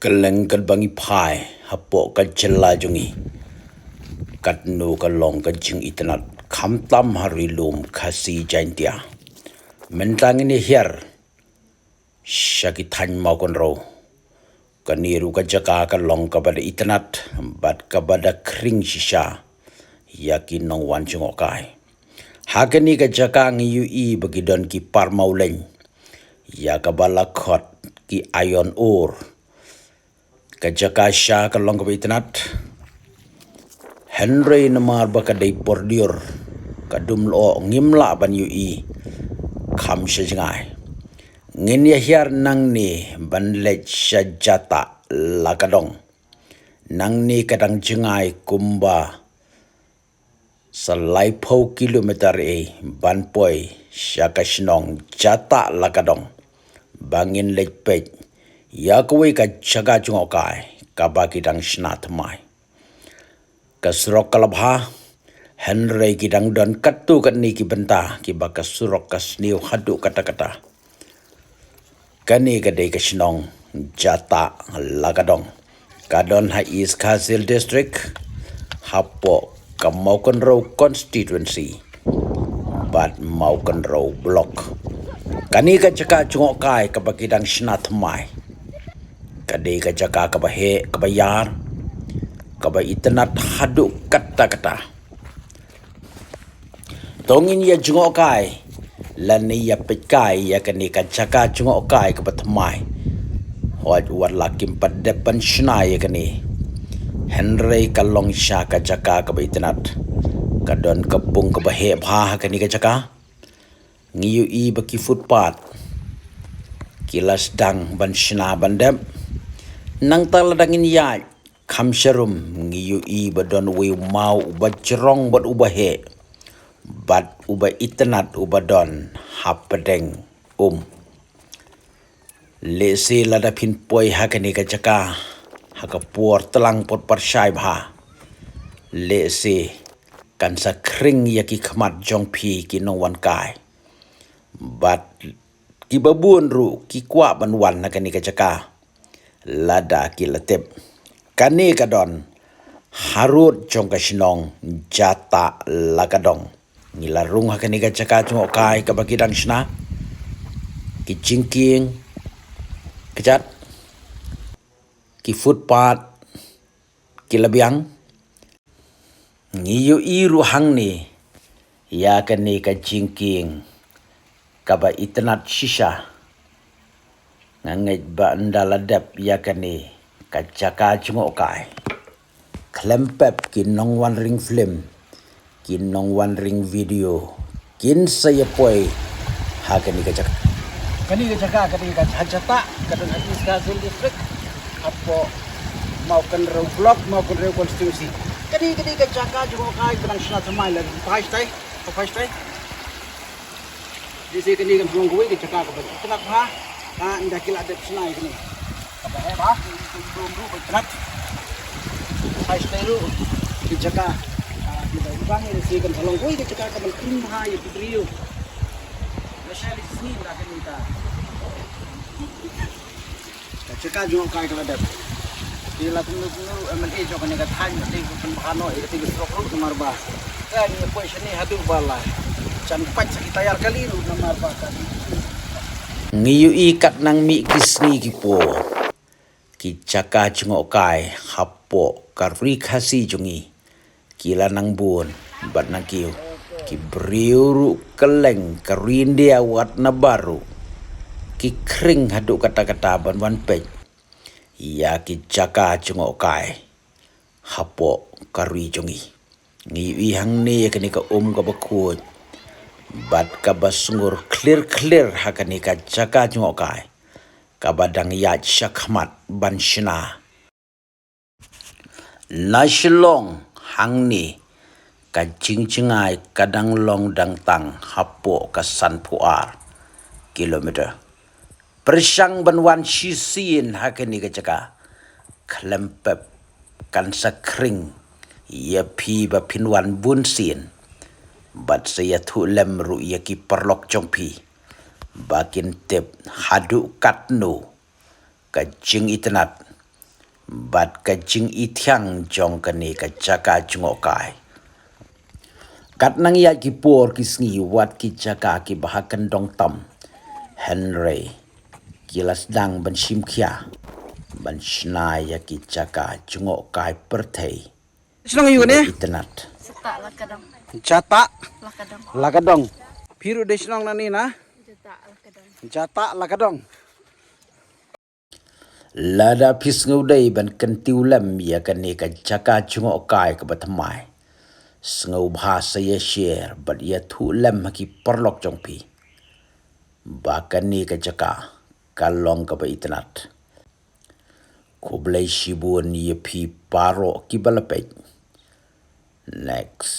Keleng kat bangi pai hapok kat jelajungi kat nu kalong kat jing itanat kamtam hari lum kasi jaintia mentang ini hiar syakitan mau kon ro kaniru kat jaka kalong kepada itanat bat kepada kering sisa yakin nong wan jungokai hakani kat jaka ngiyui bagi don ki par mauleng ya kabala khot ki ayon or kajaka sya kalong ke itnat Henry namar baka dai pordior kadum lo ngimla ban yui kham sejngai ngin ya hiar nang ni ban lech syajata lakadong nang ni kadang jengai kumba salai pau kilometer ban poi syakashnong jata lakadong bangin lech pej ya kuwi ka jaga jungokai ka bagi dang snat mai ka surok kalabha Henry kidang don katu kat ni ki benta ki baka surok ka sniu hadu kata-kata kani ka dei ka snong jata lagadong kadon ha East Kazil district hapo ka Maukan Row constituency bat Maukan Row block kani ka jaga jungokai ka bagi dang snat mai kadai ka jaka ka bahe ka bayar ka ba itnat hadu kata-kata tongin ya jungokai lan ya pekai ya kani ka jaka jungokai ka batmai hoj war lakim padepan shna ya kani Henry kalong sha ka jaka ka ba itnat ka don kapung ka bahe bha kani ka jaka ngiu i baki footpath kilas dang ban shna bandem nang taladangin ya kamsharum ngiyu i badon we mau bajrong bad ubahe bad uba itnat ubadon hapadeng lese lada pin poi hakani ka jaka hakapuar telang pot parsyai bha lese kan sa kring yaki khmat jongpi ki no wan kai bad ki babun ru ki kwa ban wan hakani ka jaka lada kilatip kani kadon harut jong kasnong jata lakadong nilarung hakani ka jaka jong kai ka bagidang sna ki jingking kejat ki footpath ki labiang ngiyu iru hang ni ya kani ka jingking ka ba itnat shisha ngangit ba ndaladap yakani kacaka jungokai klempep kinong one ring film kinong one ring video kin saya poi hakani kacaka kani kacata kadang East Kazil district apo Maukan Row block Maukan Row constituency kani kacaka jungokai kadang snat samai la paistai di sini kani kan gue kacaka ka tenak ha indah kila ada senai kini. Apa hebat? Belum bergerak. Saya seteru dijaga. Kita ubah ini sih kan kalau gue dijaga kapan kimha ya putrio. Masih di sini dah kita. Dijaga juga kai kalau ada. Bila tunggu MNA juga ni kat hanya tinggal pembahano itu tinggal stroke nomor bah. Kan ni posisi ni hadu balai. Jangan pac kita yar kali lu nomor bah tadi. Ngiyu ikat nang mi kisni kipo ki jaka jungokai hapo karri khasi jungi kila nang bun bat nang kiu ki briuru keleng karindia warna baru ki kring hadu kata-kata ban pej ya ki jaka jungokai hapo karri jungi ngiyu hang ni kani ka ka bakut bat kabasungur clear hakani ka jaka jungokai kabadang yaj syakmat banshina nasilong hangni ka jingjengai kadang long dang tang hapo ka sanpuar kilometer persang banwan sisin hakani ka jaka klempep kan sakring ya pi ba pinwan bunsin bat saya tu lem ru ya ki perlok jongpi bakin tip hadu katnu ka jing itnat bat ka jing I thiang jong ka ni ka chaka jungo kai kat nang ya ki por ki sngi wat ki chaka ki bahakan dong tam Henry kilas dang ban sim khia ban snai ya ki chaka jungo kai perthei Senang you ni? Itenat Cetak lakadang. Jata Lakadang. lakadong. Piru de senang nani na? Cetak lakadang. Jata lakadong. lada phis ngau dei ban kan tiu lam ya kan ni ka chaka jungo kai ka batmai ngau bhasa ya share bat ya thu lam ki perlok jong pi ba kan ni ka chaka kalong ka ba Itenat ko blai shibun ye pi paro ki balapet next